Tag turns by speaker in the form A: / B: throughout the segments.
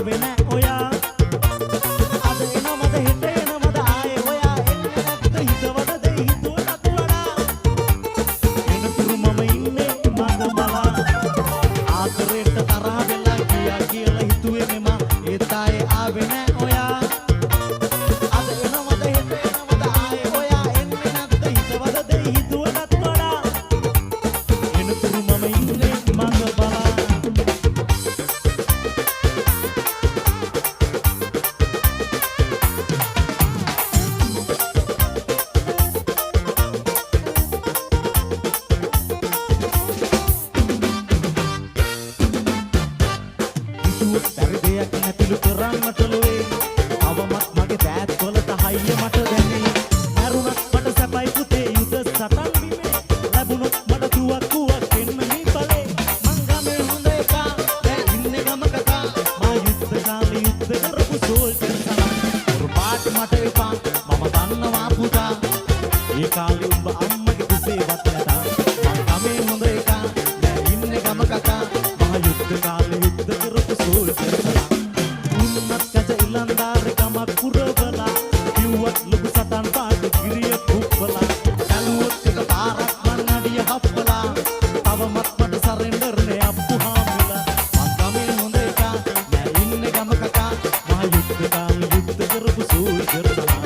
A: ආවේ නෑ ඔයා අද එනමද හෙට එනමද ආයේ ඔයා එන්නේ නැද්ද හිතවද දෙයි හිතුවටත් වඩා එනතුරු මම ඉන්නේ මඟ බලා ආදරේට තරහ වෙලා ගියා කියලා හිතුවේ මෙම ඒත් ආයේ ආවේ නෑ ඔයා අද එනමද හෙට එනමද ආයේ ඔයා එන්නේ නැද්ද හිතවද දෙයි හිතුවටත් වඩා එනතුරු මම ඉන්නේ මඟ බලා පරිදයක් නැතිලු කරන්නට ලොවේ අවමත් මගේ දෑත් වලට හයිය මට දැනේ මරුණත් මට සැපයි පුතේ යුද සටන් බිමේ ලැබුණොත් මට තුවක්කුවක් එන්න නිපලේ මං ගමේ හොඳ එකා දැන් ඉන්නේ ගම කතා මා යුද්ධ කාලේ යුද්ධ කරපු සෝල්ජර් සලා පාට මට එපා මම දන්නවා පුතා ඒ කාලේ උඹ අම්මගේ කුසේවත් නැතා මං ගමේ හොඳ එකා දැන් ඉන්නේ ගම කතා මා යුද්ධ කාලේ යුද්ධ කරපු සෝල්ජර් සලා උන්නත් කස ඉලන්දාරේ ගමක් පුරවලා කිව්වත් ලොකු සතන් පාට ගිරිය කුප්පලා සැලුවොත් එක පාරක් මං අඩිය හප්පලා තවමත් මට සරෙන්ඩර් නේ අප්පු හාමිලා මං ගමේ හොඳ එකා නෑ ඉන්නේ ගම කතා මා යුද්ධ කාලේ යුද්ධ කරපු සෝල්ජර් සලා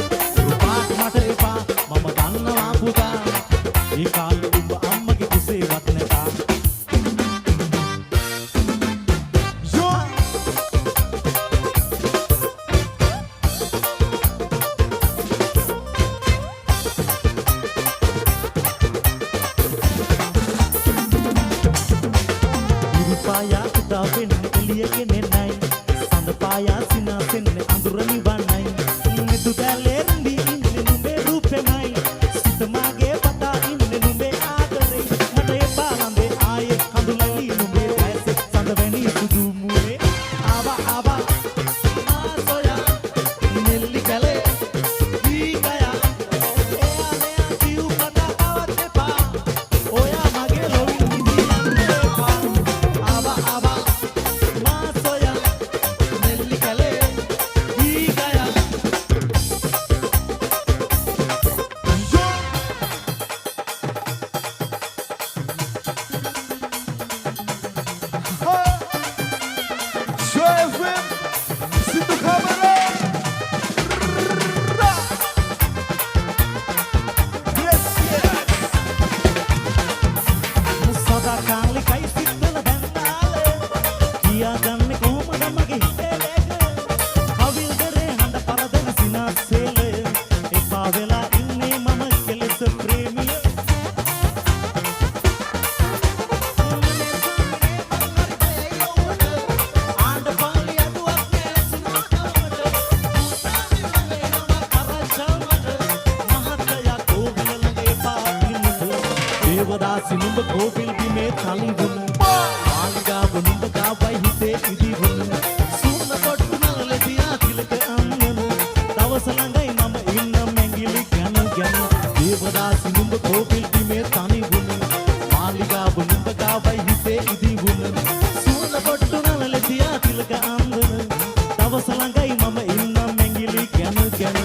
A: පාට මට එපා මම දන්නවා පුතා ඒ කාලේ උඹ අම්මගේ කුසේවත් නැතා පායා උදා වෙන්නේ එළිය ගෙනෙන්නයි සඳ පායා සිනාසෙන්නේ අඳුර නිවන්නයි නෙදු දැලෙන්දි ඉන්නේ නුඹේ රූපෙමයි සිත මාගේ පතා ඉන්නේ නුඹේ ආදරේ මට එපා ළඟේ ආයේ කඳුලලි නුඹේ ඇසේ සඳ වැනි සුදු මුවේ ආවා ආවා ආසොයා නෙල්ලි කලේ දීගයා එයා මෙයා කිව් කතා කවත් එපා ඔයා මගේ ලොවින් නිදියන්න එපා දේවදාසි නුඹ කෝවිල් බිමේ තලි වුණ මාලිගාව නුඹ ගාවයි හිතේ ඉදි වුණ සුන්න කොට්ටු නලලේ තියා තිලක අංගන දවස ළඟයි මම ඉන්න මැංගිලි ගැන ගැන දේවදාසි නුඹ කෝවිල් බිමේ තනි වුණ මාලිගාව නුඹ ගාවයි හිතේ ඉදි වුණ සුන්න කොට්ටු නලලේ තියා තිලක අංගන දවස ළඟයි මම ඉන්න මැංගිලි ගැන ගැන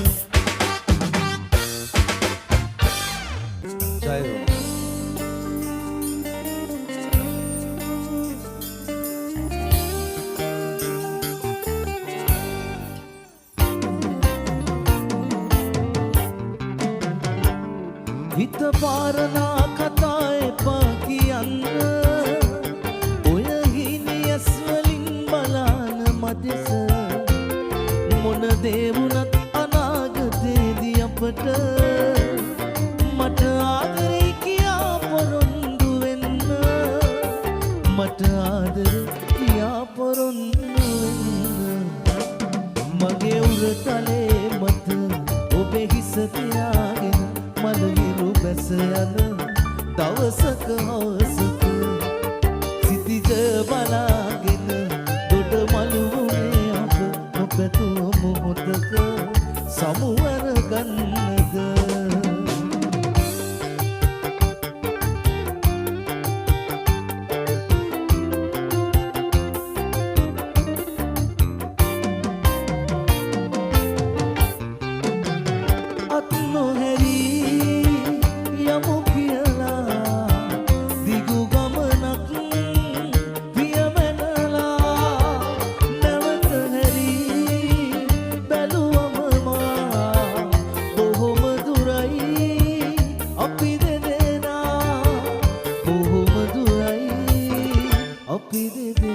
A: හිත පාරනා කතා එපා කියන්න ඔය හිනියස් වලින් බලන මදෙස මොන දේ වුණත් අනාගතේදී අපට මට ආදරේ කියා පොරොන්දු වෙන්න මට ආදරේ කියා පොරොන්දු වෙන්න මගේ උරතලේ මත ඔබේ හිස තියාගෙන මලවිරු බැස යන දවසක හවසක සිතිජ බලාගෙන දොඩ මළු වුණේ අප නොපැතුව මොහොතක සමුවර ගන්නද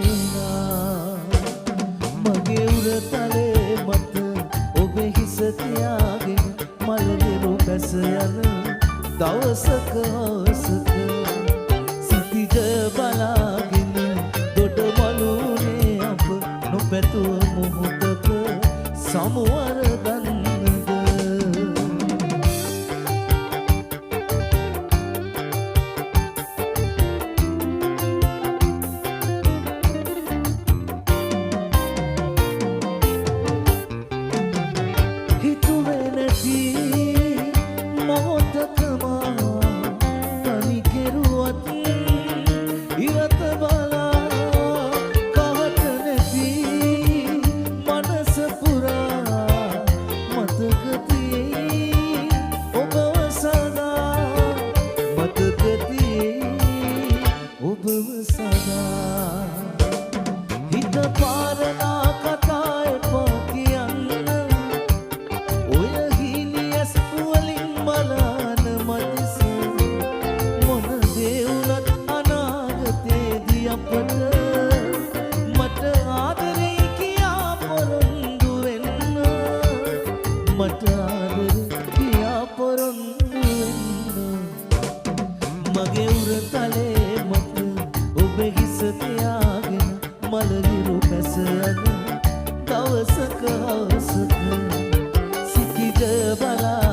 B: වේනා මගේ උරතලේ මත ඔබේ හිස තියාගෙන මලවිරු පැස යන දවසක හවසක සිතිජ බලාගෙන දොඩ මලුනේ අප නොපැතුව මොහොතක සමුවර ගන්නද හිතුවේ නැති මොහොතක මා තනි කෙරුවත් ඉවත බලා කහට නැති මනස පුරා මතක තියේ ඔබව සදා මතක තියේ ඔබව සදා හිත පාරනා කතා එපා කියන්න ඔය හිනියස් වලින් බලන මනස මොන දේ වුණත් අනාගතේදී අපට මට ආදරේ කියා පොරොන්දු වෙන්න මට ආදරේ කියා පොරොන්දු වෙන්න මගේ උරතලේ මත ඔබේ හිස තියාගෙන මලවිරු පැස යන දවසක හවසක සිතිජ බලා